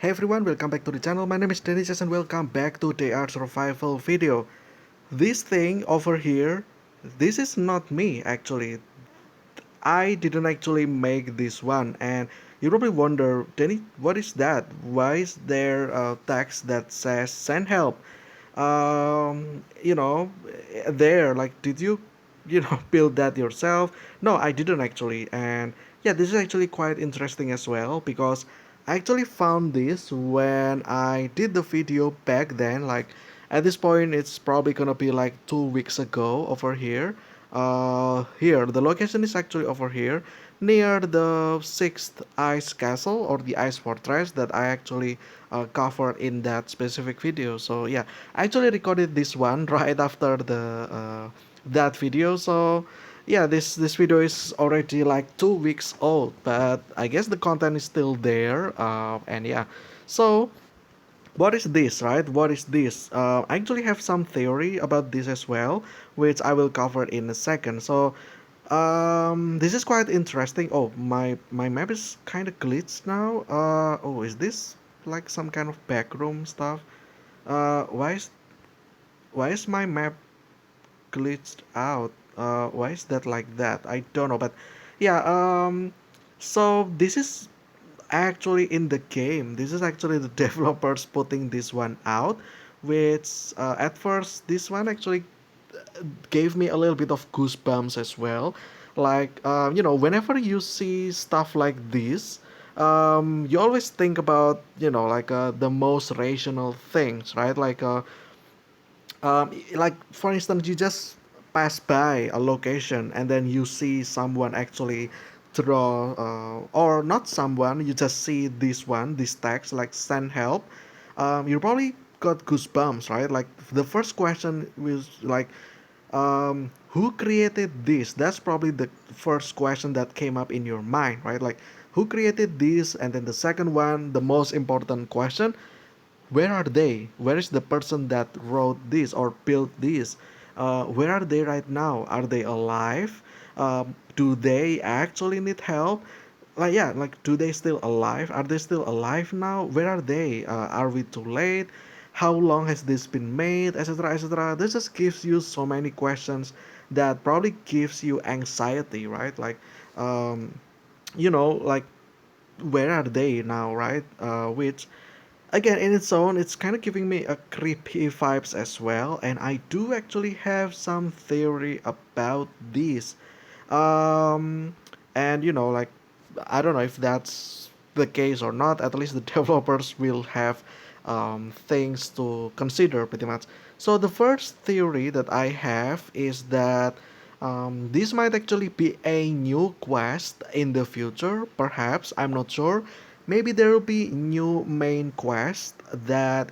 Hey everyone, welcome back to the channel. My name is Dennis and welcome back to the Art Survival video. This thing over here, this is not me actually. I didn't actually make this one, and you probably wonder, Denny, what is that? Why is there a text that says send help? You know, there, like, did you, build that yourself? No, I didn't actually, and yeah, this is actually quite interesting as well because I actually found this when I did the video back then. Like, at this point, it's probably gonna be like 2 weeks ago over here. Here, the location is actually over here near the sixth ice castle or the ice fortress that I actually covered in that specific video. So yeah, I actually recorded this one right after the that video. So yeah, this video is already like 2 weeks old, but I guess the content is still there. And yeah, so what is this, right? What is this? I actually have some theory about this as well, which I will cover in a second. So this is quite interesting. Oh, my map is kind of glitched now. Oh, is this like some kind of backroom stuff? Why is my map glitched out? Why is that like that? I don't know, but yeah. So this is actually in the game. This is actually the developers putting this one out, which at first this one actually gave me a little bit of goosebumps as well. Like, whenever you see stuff like this, you always think about, like the most rational things, right? Like for instance, you just pass by a location and then you see someone actually draw, or not someone, you just see this text like send help. You probably got goosebumps, right? Like the first question was like, who created this? That's probably the first question that came up in your mind, right? Like, who created this? And then the second one, the most important question, where are they? Where is the person that wrote this or built this? Where are they right now? Are they alive? Do they actually need help? Like, yeah, like, do they still alive? Are they still alive now? Where are they? Are we too late? How long has this been made? Etc. Etc. This just gives you so many questions that probably gives you anxiety, right? Like, um, like, where are they now, right? Which again, in its own, it's kind of giving me a creepy vibes as well, and I do actually have some theory about this. um and like, I don't know if that's the case or not. At least the developers will have things to consider pretty much. So the first theory that I have is that this might actually be a new quest in the future, perhaps. I'm not sure. Maybe there will be new main quest that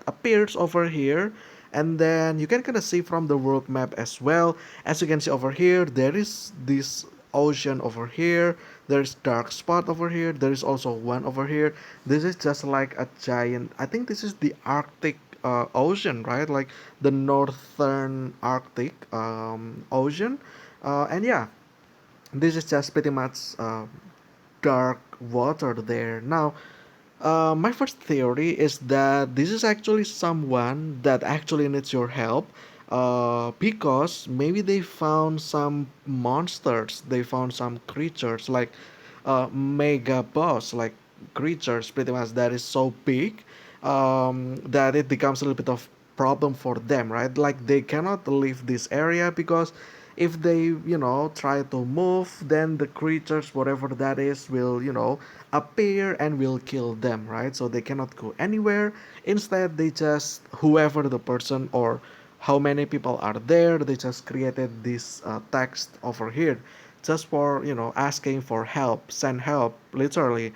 appears over here, and then you can kind of see from the world map as well. As you can see over here, there is this ocean over here, there's dark spot over here, there is also one over here. This is just like a giant, I think this is the Arctic ocean, right? Like the northern Arctic ocean. And yeah, this is just pretty much dark water there. Now, my first theory is that this is actually someone that actually needs your help, because maybe they found some monsters, they found some creatures like mega boss, like creatures pretty much that is so big that it becomes a little bit of problem for them, right? Like they cannot leave this area because if they try to move, then the creatures, whatever that is, will appear and will kill them, right? So they cannot go anywhere. Instead, they just, whoever the person or how many people are there, they just created this text over here just for asking for help, send help, literally,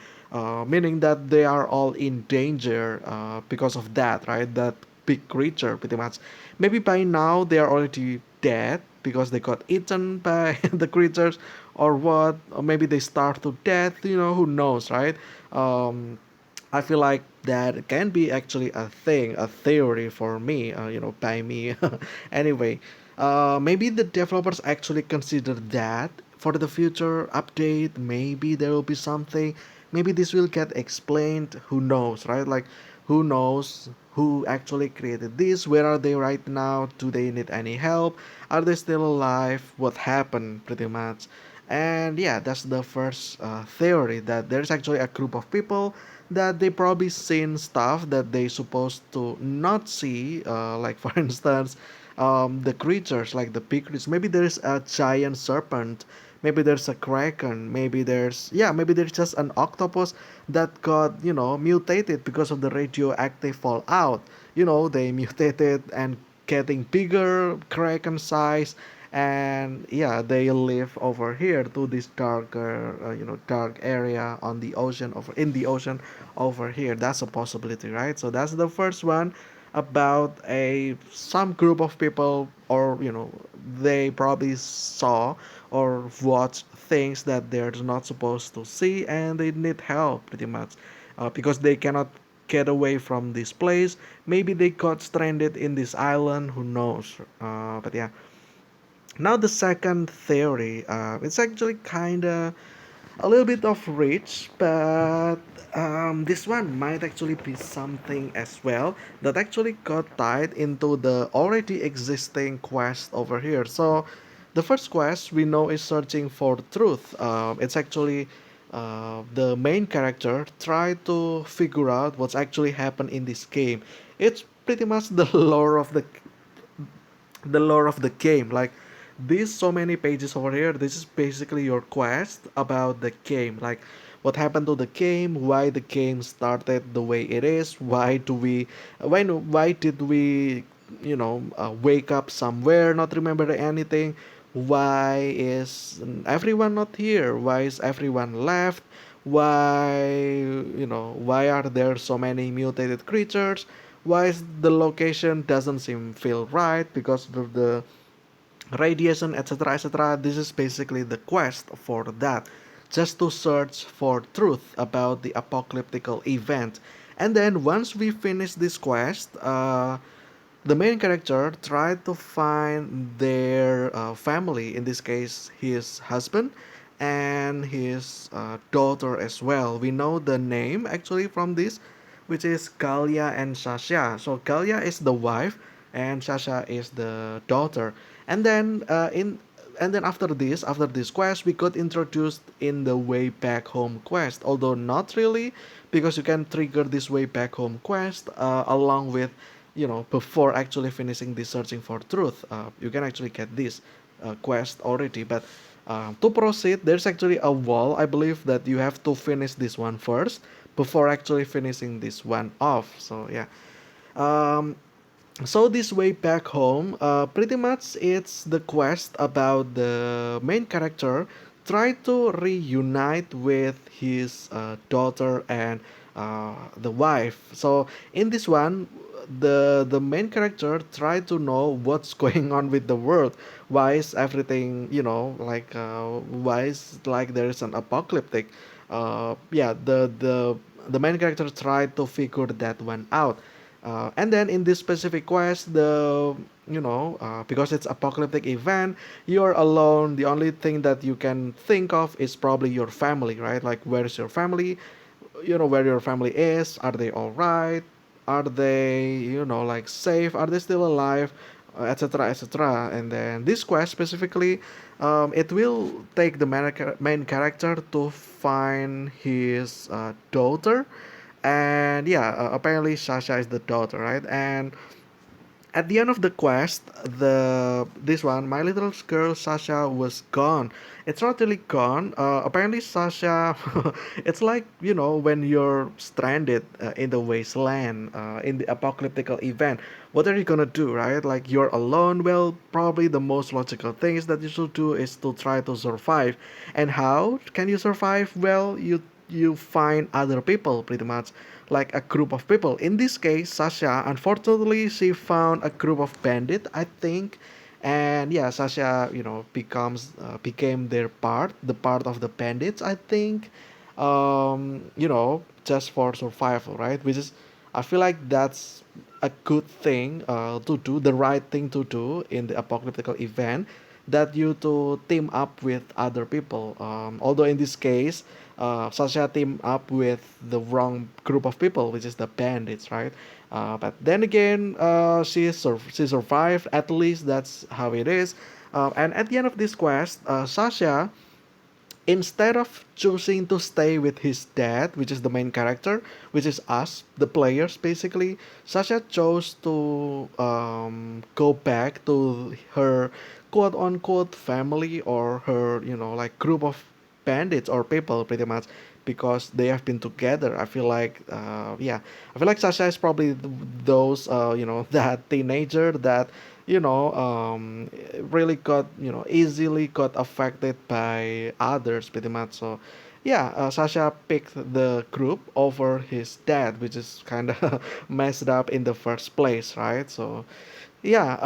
meaning that they are all in danger because of that, right? That big creature pretty much. Maybe by now they are already dead because they got eaten by the creatures, or what, or maybe they starved to death, who knows, right? um, I feel like that can be actually a thing, a theory for me, by me. Anyway, maybe the developers actually consider that for the future update. Maybe there will be something. maybe this will get explained. Who knows, right? Like, who knows who actually created this? Where are they right now? Do they need any help? Are they still alive? What happened, pretty much? And yeah, that's the first theory, that there's actually a group of people that they probably seen stuff that they supposed to not see, like for instance, the creatures like the big creatures. Maybe there's a giant serpent, maybe there's a kraken, maybe there's just an octopus that got, mutated because of the radioactive fallout. They mutated and getting bigger, kraken size, and yeah, they live over here to this darker, dark area on the ocean, over in the ocean over here. That's a possibility, right? So that's the first one, about a some group of people, or they probably saw or watched things that they're not supposed to see, and they need help, pretty much, because they cannot get away from this place. Maybe they got stranded in this island, who knows. But yeah, now the second theory, it's actually kind of a little bit of reach, but this one might actually be something as well that actually got tied into the already existing quest over here. So the first quest we know is searching for truth. It's actually the main character try to figure out what's actually happened in this game. It's pretty much the lore of the game. Like, these so many pages over here, this is basically your quest about the game. Like, what happened to the game, why the game started the way it is, why did we, wake up somewhere, not remember anything, why is everyone not here, why is everyone left, why are there so many mutated creatures, why is the location doesn't seem feel right because of the radiation, etc., etc. This is basically the quest for that, just to search for truth about the apocalyptical event. And then once we finish this quest, the main character tried to find their family, in this case his husband and his daughter as well. We know the name actually from this, which is Galia and Sasha. So Galia is the wife and Sasha is the daughter. And then after this quest, we got introduced in the way back home quest, although not really, because you can trigger this way back home quest along with, before actually finishing the searching for truth. You can actually get this quest already, but to proceed, there's actually a wall. I believe that you have to finish this one first before actually finishing this one off. So yeah. Um, so this way back home, pretty much it's the quest about the main character try to reunite with his daughter and the wife. So in this one, the main character try to know what's going on with the world. Why is everything, like, why is like there is an apocalyptic? Yeah, the main character tried to figure that one out. And then in this specific quest, because it's apocalyptic event, you're alone. The only thing that you can think of is probably your family, right? Like, where's your family? Where your family is. Are they all right? Are they, like, safe? Are they still alive? Etc., etc. And then this quest specifically, it will take the main character to find his daughter. And yeah, apparently Sasha is the daughter, right? And at the end of the quest, this one, my little girl Sasha was gone. It's not really gone. Apparently Sasha, it's like, when you're stranded in the wasteland, in the apocalyptical event. What are you gonna do, right? Like, you're alone. Well, probably the most logical thing is that you should do is to try to survive. And how can you survive? Well, you find other people, pretty much, like a group of people. In this case, Sasha, unfortunately, she found a group of bandits, I think. And yeah, Sasha, became the part of the bandits, I think. Just for survival, right? Which is, I feel like that's a good thing to do, the right thing to do in the apocalyptic event, that you to team up with other people. Although in this case, Sasha teamed up with the wrong group of people, which is the bandits, right? But then again, she survived. At least that's how it is. And at the end of this quest, Sasha, instead of choosing to stay with his dad, which is the main character, which is us, the players, basically, Sasha chose to go back to her quote unquote family, or her, like, group of bandits or people, pretty much, because they have been together. I feel like, yeah, I feel like Sasha is probably those, that teenager that, really got, easily got affected by others, pretty much. So yeah, Sasha picked the group over his dad, which is kind of messed up in the first place, right? So yeah,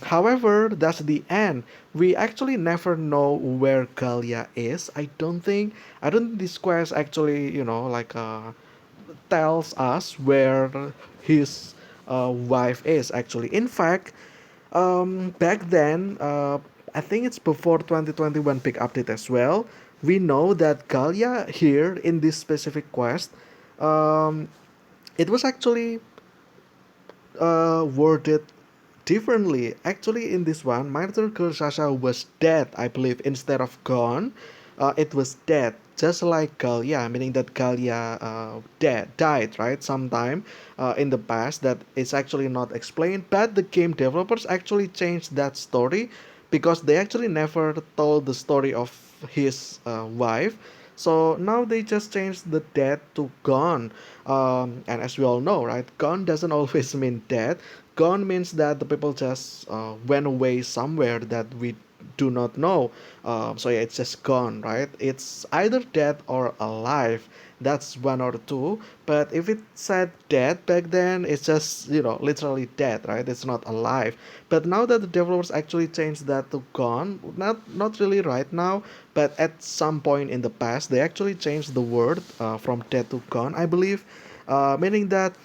however, that's the end. We actually never know where Galia is. I don't think this quest actually, like, tells us where his wife is actually. In fact, back then, I think it's before 2021 big update as well. We know that Galia here in this specific quest, um, it was actually worded differently. Actually, in this one, my little girl Sasha was dead, I believe, instead of gone. It was dead, just like Galia, meaning that Galia died, right? Sometime in the past that is actually not explained. But the game developers actually changed that story because they actually never told the story of his wife. So now they just changed the dead to gone. And as we all know, right, gone doesn't always mean dead. Gone means that the people just went away somewhere that we do not know. So yeah, it's just gone, right? It's either dead or alive. That's one or two. But if it said dead back then, it's just, literally dead, right? It's not alive. But now that the developers actually changed that to gone, not really right now, but at some point in the past, they actually changed the word from dead to gone, I believe, meaning that,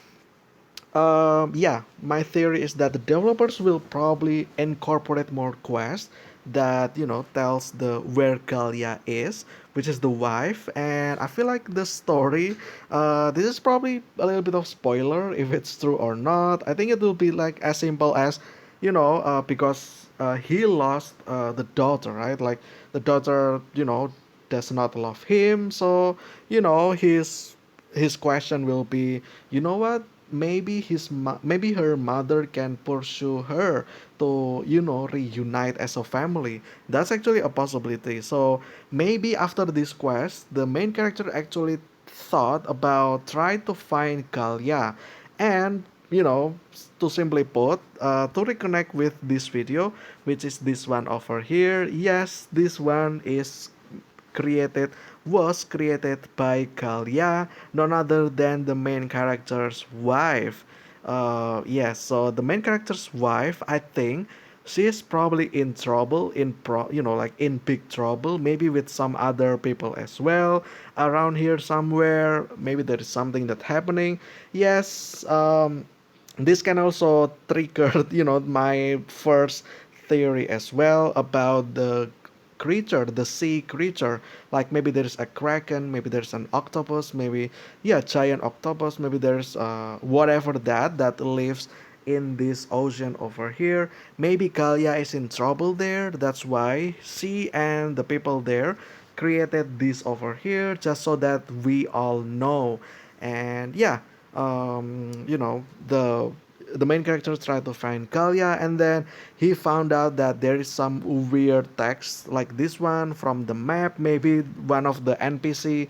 yeah, my theory is that the developers will probably incorporate more quests that, tells the where Galia is, which is the wife. And I feel like the story, this is probably a little bit of spoiler if it's true or not. I think it will be like as simple as, because he lost the daughter, right? Like, the daughter, does not love him. So, his question will be, you know what, maybe maybe her mother can pursue her to, reunite as a family. That's actually a possibility. So maybe after this quest, the main character actually thought about trying to find Galia, and, to simply put, to reconnect with this video, which is this one over here. Yes, this one is created was created by Galia, none other than the main character's wife. Yes, so the main character's wife, I think she is probably in trouble, like in big trouble, maybe with some other people as well around here somewhere. Maybe there is something that happening. Yes, this can also trigger, my first theory as well about the creature, the sea creature. Like, maybe there's a kraken, maybe there's an octopus, maybe, yeah, giant octopus, maybe there's whatever that lives in this ocean over here. Maybe Galia is in trouble there. That's why she and the people there created this over here, just so that we all know. And yeah, the main character tried to find Kalia, and then he found out that there is some weird text like this one from the map. Maybe one of the NPC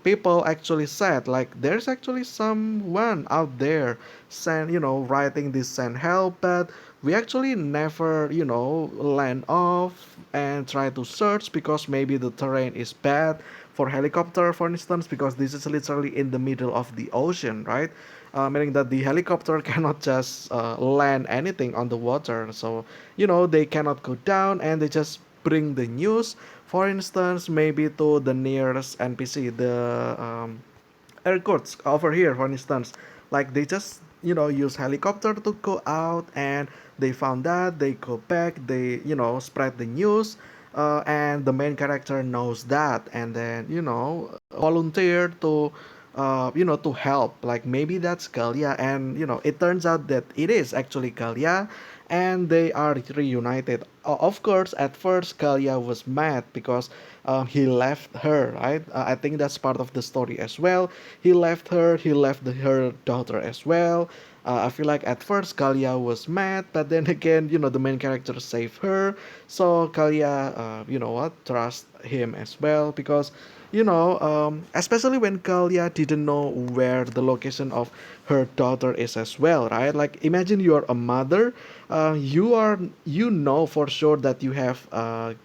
people actually said, like, there's actually someone out there send, writing this send help, but we actually never, land off and try to search because maybe the terrain is bad for helicopter, for instance, because this is literally in the middle of the ocean, right? Meaning that the helicopter cannot just land anything on the water. So, they cannot go down, and they just bring the news, for instance, maybe to the nearest NPC, the airports over here, for instance. Like, they just, use helicopter to go out, and they found that, they go back, they, spread the news. and the main character knows that, and then volunteer to to help. Like maybe that's Kalia, and it turns out that it is actually Kalia, and they are reunited. Of course, at first Kalia was mad because he left her, right? I think that's part of the story as well. He left her, he left her daughter as well. I feel like at first Kalia was mad, but then again, the main character saved her, so Kalia, trust him as well because, especially when Kalia didn't know where the location of her daughter is as well, right? Like imagine you're a mother, you know for sure that you have a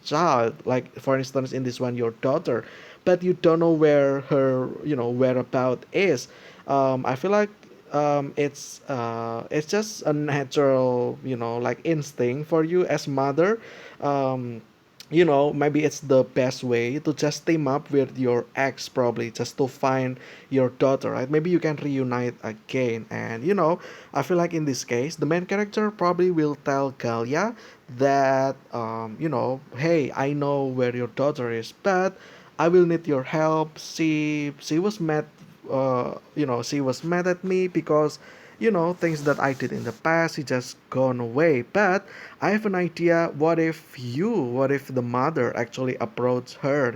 child, like for instance in this one your daughter, but you don't know where her whereabout is. I feel like it's just a natural like instinct for you as mother. um, maybe it's the best way to just team up with your ex, probably just to find your daughter, right? Maybe you can reunite again. And I feel like in this case the main character probably will tell Galia that hey, I know where your daughter is, but I will need your help. She was mad, she was mad at me because things that I did in the past, he just gone away. But I have an idea. What if the mother actually approached her?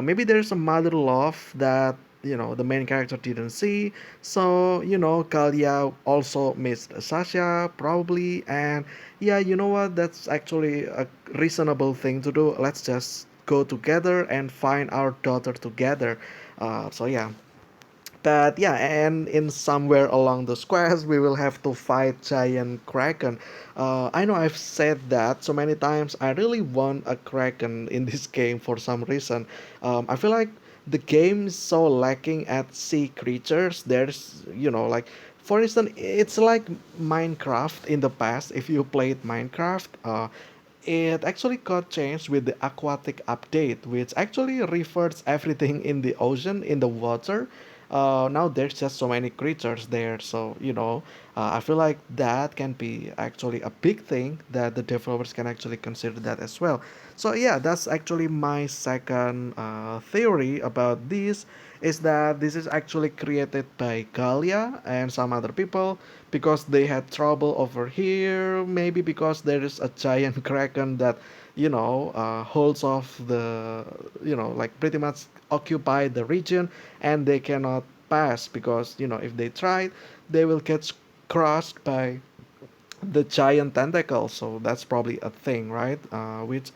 Maybe there's a mother love that the main character didn't see. So Kalia also missed Sasha probably, and yeah, you know what? That's actually a reasonable thing to do. Let's just go together and find our daughter together. So yeah, but yeah, and in somewhere along the squares, we will have to fight giant kraken. I know I've said that so many times. I really want a kraken in this game for some reason. I feel like the game is so lacking at sea creatures. There's, like, for instance, it's like Minecraft in the past. If you played Minecraft, it actually got changed with the aquatic update, which actually reverts everything in the ocean, in the water. Now there's just so many creatures there, so I feel like that can be actually a big thing that the developers can actually consider that as well. So yeah, that's actually my second theory about this, is that this is actually created by Galia and some other people because they had trouble over here. Maybe because there is a giant kraken that holds off the like pretty much occupy the region, and they cannot pass because if they try, they will get crushed by the giant tentacles. So that's probably a thing, right? Which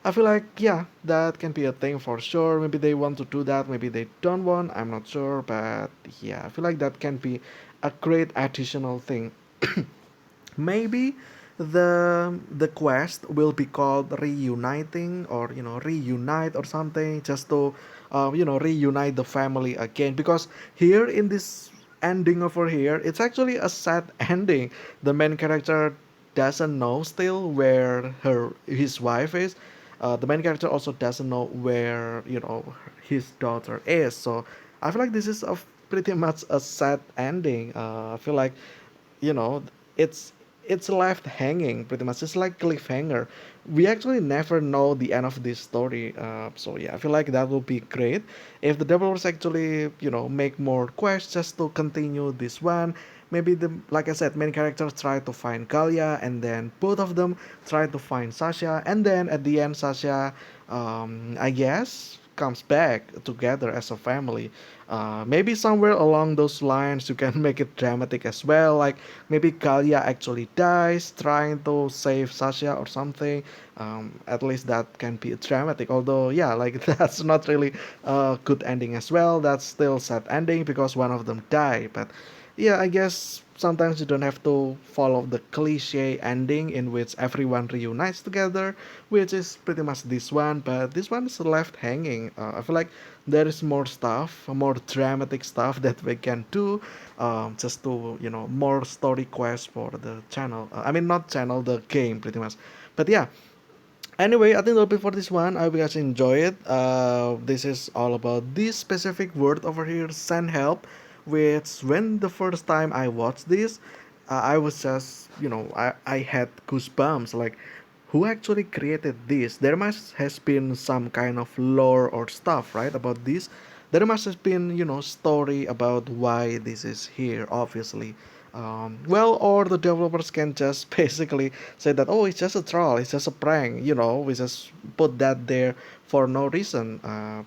I feel like, yeah, that can be a thing for sure. Maybe they want to do that, maybe they don't want, I'm not sure, but yeah, I feel like that can be a great additional thing. Maybe the quest will be called reuniting, or reunite or something, just to reunite the family again, because here in this ending over here, it's actually a sad ending. The main character doesn't know still where his wife is. The main character also doesn't know where his daughter is. So I feel like this is a pretty much a sad ending. I feel like you know it's it's left hanging pretty much. It's like cliffhanger. We actually never know the end of this story. So yeah, I feel like that will be great if the developers actually make more quests just to continue this one. Maybe the like I said, main characters try to find Galia, and then both of them try to find Sasha, and then at the end Sasha, I guess, comes back together as a family. Maybe somewhere along those lines you can make it dramatic as well. Like maybe Kalia actually dies trying to save Sasha or something. At least that can be dramatic. Although yeah, like that's not really a good ending as well. That's still sad ending because one of them died. But yeah, I guess sometimes you don't have to follow the cliche ending in which everyone reunites together, which is pretty much this one. But this one is left hanging. I feel like there is more stuff, more dramatic stuff that we can do, just to more story quests for the channel. I mean, not channel, the game, pretty much. But yeah, anyway, I think that'll be for this one. I hope you guys enjoy it. This is all about this specific word over here, send help. Which when the first time I watched this, I was just I had goosebumps. Like who actually created this? There must has been some kind of lore or stuff, right, about this. There must have been, story about why this is here, obviously. Well, or the developers can just basically say that, oh, it's just a troll, it's just a prank, we just put that there for no reason.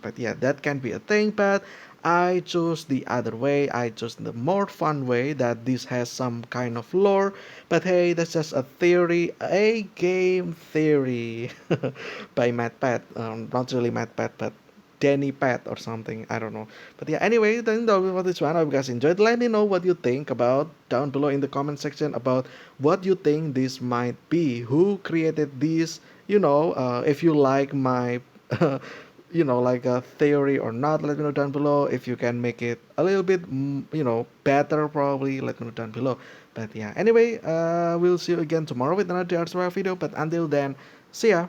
But yeah, that can be a thing, but I choose the other way. I choose the more fun way that this has some kind of lore. But hey, that's just a theory, a game theory by Matt Pat. Not really Matt Pat, but Danny Pat or something. I don't know. But yeah, anyway, then that was for this one. I hope you guys enjoyed. Let me know what you think about down below in the comment section about what you think this might be. Who created this? If you like my like a theory or not, let me know down below. If you can make it a little bit better, probably let me know down below. But yeah, anyway, we'll see you again tomorrow with another DRSY video, but until then, see ya.